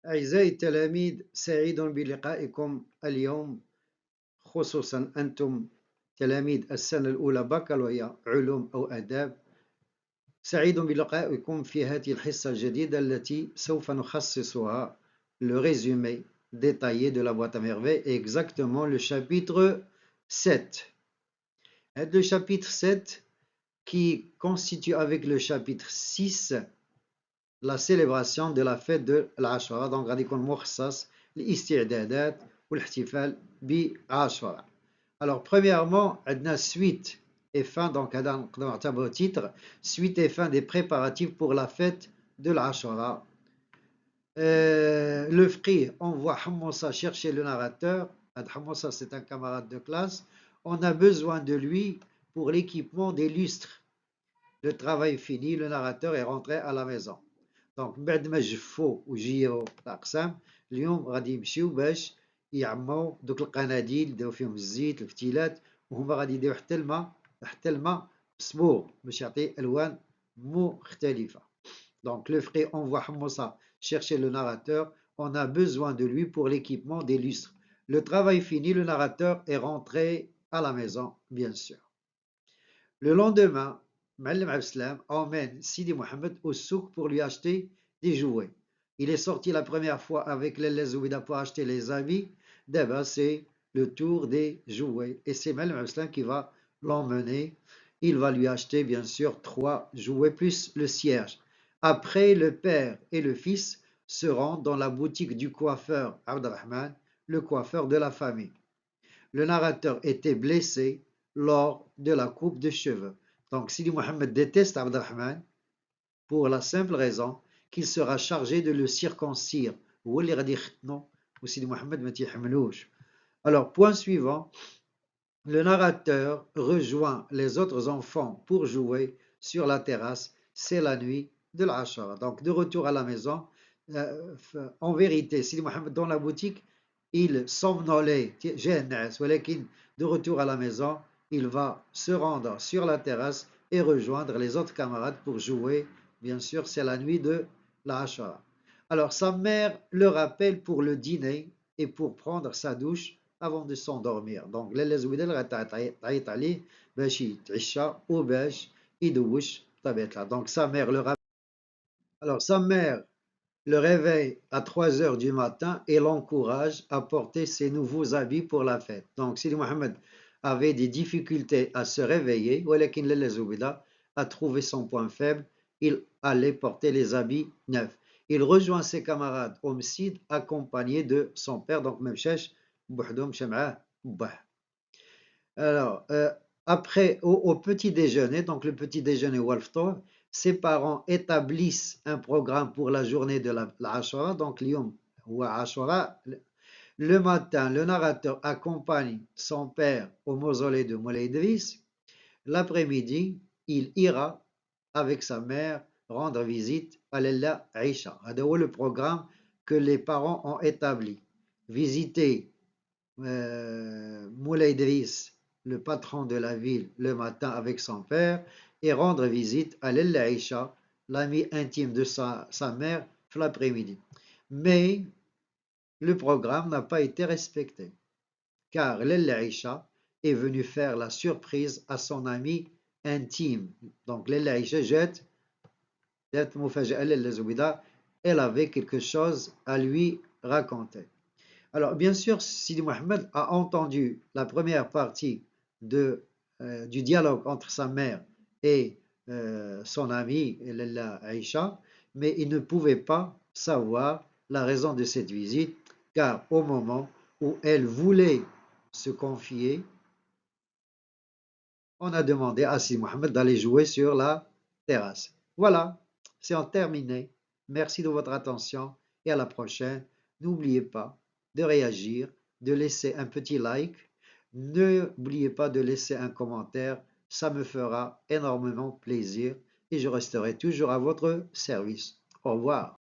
أعزائي التلاميذ، سعيد بلقائكم اليوم، خصوصا أنتم تلاميذ السنة الأولى بكالوريا علوم أو آداب. سعيد بلقائكم في هذه الحصة الجديدة التي سوف نخصصها le résumé détaillé de la boîte à merveilles, exactement le chapitre 7. Le chapitre 7 qui constitue avec le chapitre 6 la célébration de la fête de العاشوراء. Donc غادي يكون مخصص للاستعدادات والاحتفال بعاشوراء. Alors premièrement عندنا suite et fin, donc هذا نقدروا نعتبره titre, suite et fin des préparatifs pour la fête de العاشوراء. Le frère envoie Hamoussa chercher le narrateur. Hamoussa, c'est un camarade de classe. On a besoin de lui pour l'équipement des lustres. Le travail fini, le narrateur est rentré à la maison. دونك بعد ما جفوا وجيروا الاقسام، اليوم غادي يمشيو باش يعموا دوك القناديل، يديروا فيهم الزيت الفتيلات، وهما غادي يديروا حتى الماء مصبوغ باش يعطي الوان مختلفه. Donc le frère envoie Hamoussa chercher le narrateur. On a besoin de lui pour l'équipement des lustres. Le travail fini, le narrateur est rentré à la maison, bien sûr. Le lendemain, Ma'allim Abdeslam emmène Sidi Mohamed au souk pour lui acheter des jouets. Il est sorti la première fois avec Lella Zoubida pour acheter les habits. D'abord, c'est le tour des jouets. Et c'est Ma'allim Abdeslam qui va l'emmener. Il va lui acheter, bien sûr, 3 jouets plus le cierge. Après, le père et le fils se rendent dans la boutique du coiffeur Abdelrahman, le coiffeur de la famille. Le narrateur était blessé lors de la coupe de cheveux. Donc Sidi Mohamed déteste Abdelrahman pour la simple raison qu'il sera chargé de le circoncire. Alors, point suivant, le narrateur rejoint les autres enfants pour jouer sur la terrasse. C'est la nuit de l'Ashara. Donc, de retour à la maison, en vérité, Sidi Mohamed dans la boutique, il somnolait, de retour à la maison, il va se rendre sur la terrasse et rejoindre les autres camarades pour jouer. Bien sûr, c'est la nuit de l'Ashara. Alors, sa mère le rappelle pour le dîner et pour prendre sa douche avant de s'endormir. Donc, Lella Zoubida غتعيط عليه باش يتعشى وباش يدوش بطبيعة الحال. Donc, sa mère le rappelle. Alors, sa mère le réveille à 3 heures du matin et l'encourage à porter ses nouveaux habits pour la fête. Donc, Sidi Mohamed avait des difficultés à se réveiller, ولكن Lella Zoubida a trouvé son point faible, il allait porter les habits neufs. Il rejoint ses camarades au Msid accompagné de son père, donc Memchesh بوحدهم مشى معاه باه. Alors, après, au petit déjeuner, donc le petit déjeuner ou al-ftour, ses parents établissent un programme pour la journée de l'Ashura. Donc, l'yom ou Ashura. Le matin, le narrateur accompagne son père au mausolée de Moulay Idriss. L'après-midi, il ira avec sa mère rendre visite à Lella Aïcha. C'est le programme que les parents ont établi. Visiter Moulay Idriss, le patron de la ville, le matin avec son père et rendre visite à Lella Aïcha, l'ami intime de sa mère, l'après-midi. Mais le programme n'a pas été respecté car Lella Aïcha est venue faire la surprise à son ami intime. Donc Lella Aïcha elle avait quelque chose à lui raconter. Alors, bien sûr, Sidi Mohamed a entendu la première partie du dialogue entre sa mère et son amie Lella Aïcha, mais il ne pouvait pas savoir la raison de cette visite, car au moment où elle voulait se confier, on a demandé à Sidi Mohamed d'aller jouer sur la terrasse. Voilà, c'est en terminé. Merci de votre attention et à la prochaine. N'oubliez pas de réagir, de laisser un petit like. N'oubliez pas de laisser un commentaire. Ça me fera énormément plaisir et je resterai toujours à votre service. Au revoir.